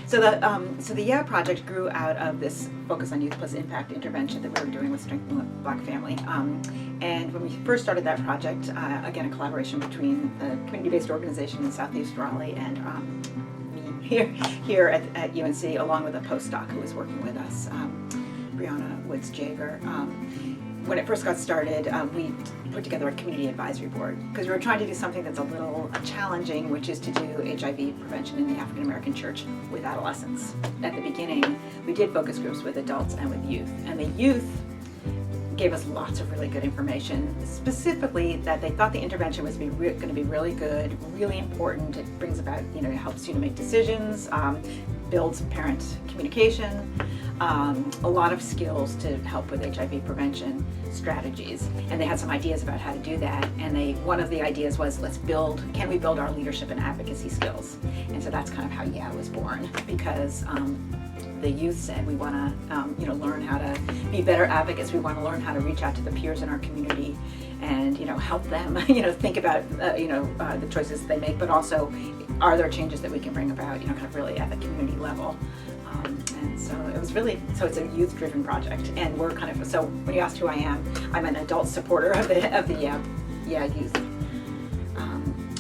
So the Yeah project grew out of this focus on youth plus impact intervention that we were doing with Strengthening the Black Family. And when we first started that project, again, a collaboration between the community-based organization in Southeast Raleigh and me here at UNC, along with a postdoc who was working with us, Brianna Woods Jager. When it first got started, we put together a community advisory board because we were trying to do something that's a little challenging, which is to do HIV prevention in the African American church with adolescents. At the beginning, we did focus groups with adults and with youth, and the youth gave us lots of really good information, specifically that they thought the intervention was going to be really good, really important. It brings about, it helps you to make decisions, builds parent communication, a lot of skills to help with HIV prevention strategies. And they had some ideas about how to do that. And one of the ideas was, can we build our leadership and advocacy skills? And so that's kind of how Yeah was born, because the youth said we want to learn how to be better advocates. We want to learn how to reach out to the peers in our community and help them think about the choices they make, but also are there changes that we can bring about kind of really at the community level. And so it's a youth-driven project, and we're so when you asked who I am, I'm an adult supporter of the Yeah youth,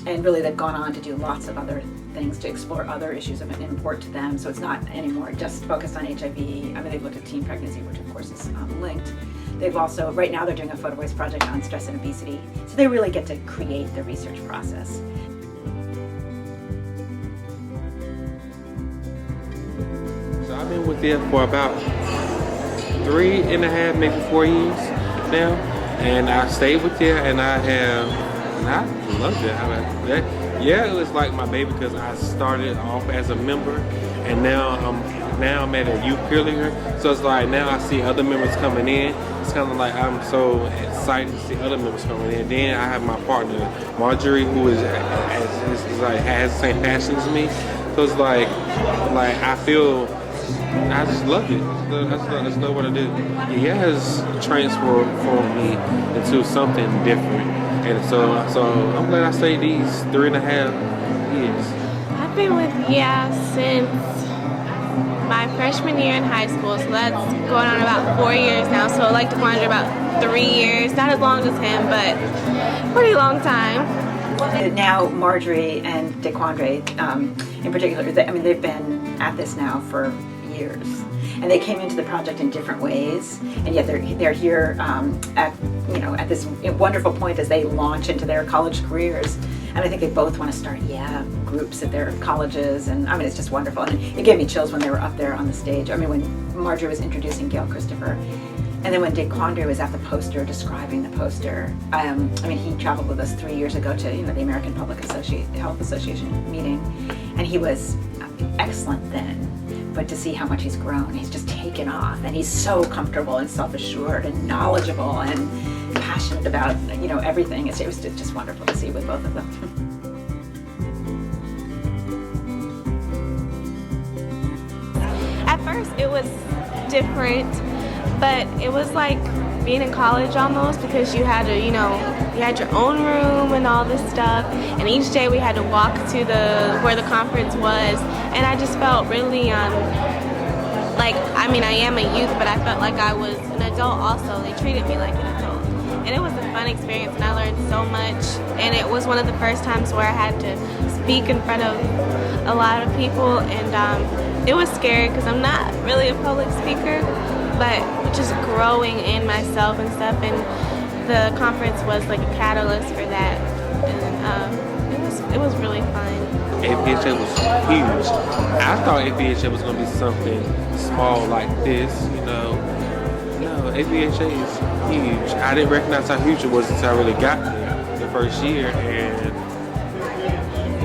and really they've gone on to do lots of other things to explore other issues of import to them. So it's not anymore just focused on HIV. They've looked at teen pregnancy, which of course is linked. They've also, right now they're doing a photo voice project on stress and obesity. So they really get to create the research process. So I've been with them for about 3.5, maybe 4 years now. And I stayed with them, and I loved it. Yeah, it was like my baby because I started off as a member, and now I'm at a youth peer leader. So it's like now I see other members coming in. It's kind of like I'm so excited to see other members coming in. Then I have my partner Marjorie, who has the same passion as me. So it's like I just love it. I just love what I do. It has transformed me into something different. And so I'm glad I stayed these 3.5 years. I've been with Yeah since my freshman year in high school, so that's going on about 4 years now. So I like DeQuandre about 3 years, not as long as him, but pretty long time. Now Marjorie and DeQuandre, in particular, they've been at this now for years, and they came into the project in different ways, and yet they're here at this wonderful point as they launch into their college careers. And I think they both want to start groups at their colleges, and it's just wonderful. And it gave me chills when they were up there on the stage. When Marjorie was introducing Gail Christopher, and then when DeQuandre was at the poster describing the poster. He traveled with us 3 years ago to the American Public Health Association meeting, and he was excellent then. But to see how much he's grown, he's just taken off, and he's so comfortable and self-assured and knowledgeable and passionate about everything. It was just wonderful to see with both of them. At first it was different, but it was like being in college almost, because you had to, you had your own room and all this stuff, and each day we had to walk to where the conference was, and I just felt really I am a youth, but I felt like I was an adult also. They treated me like an adult, and it was a fun experience, and I learned so much. And it was one of the first times where I had to speak in front of a lot of people, and it was scary because I'm not really a public speaker, but just growing in myself and stuff, and the conference was like a catalyst for that, and it was really fun. APHA was huge. I thought APHA was going to be something small like this, No, APHA is huge. I didn't recognize how huge it was until I really got there the first year, and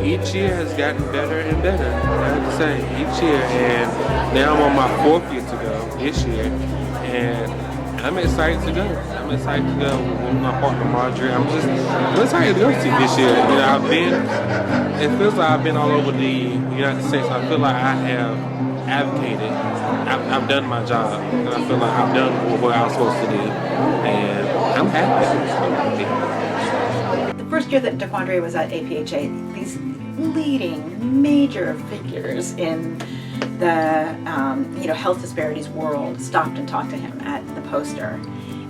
each year has gotten better and better. I have to say, each year, and now I'm on my 4th year to go this year, and I'm excited to go. I'm excited to go with my partner Marjorie. I'm excited to go see this year. It feels like I've been all over the United States. I feel like I have advocated. I've done my job, and I feel like I've done what I was supposed to do, and I'm happy. The first year that DeQuandre was at APHA, these leading major figures in the health disparities world stopped and talked to him at the poster.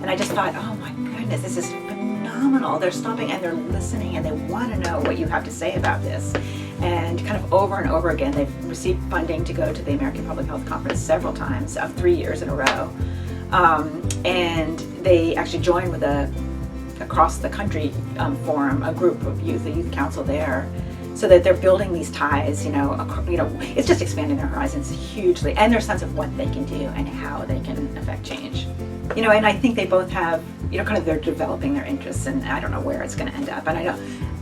And I just thought, oh my goodness, this is phenomenal. They're stopping and they're listening and they want to know what you have to say about this. And kind of over and over again, they've received funding to go to the American Public Health Conference several times, 3 years in a row. And they actually joined with across the country forum, a group of youth, a youth council there, so that they're building these ties. It's just expanding their horizons hugely, and their sense of what they can do and how they can affect change. And I think they both have, kind of they're developing their interests, and I don't know where it's going to end up. And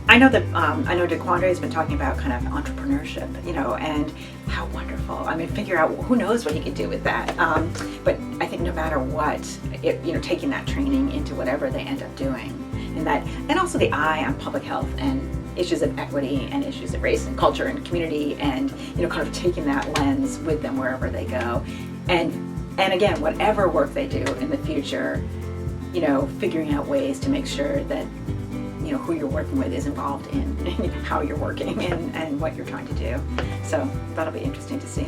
I know that DeQuandre has been talking about kind of entrepreneurship, and how wonderful. I mean, figure out who knows what he could do with that. But I think no matter what, taking that training into whatever they end up doing, and also the eye on public health and issues of equity and issues of race and culture and community, and kind of taking that lens with them wherever they go, and again, whatever work they do in the future, figuring out ways to make sure that who you're working with is involved in how you're working and what you're trying to do. So that'll be interesting to see.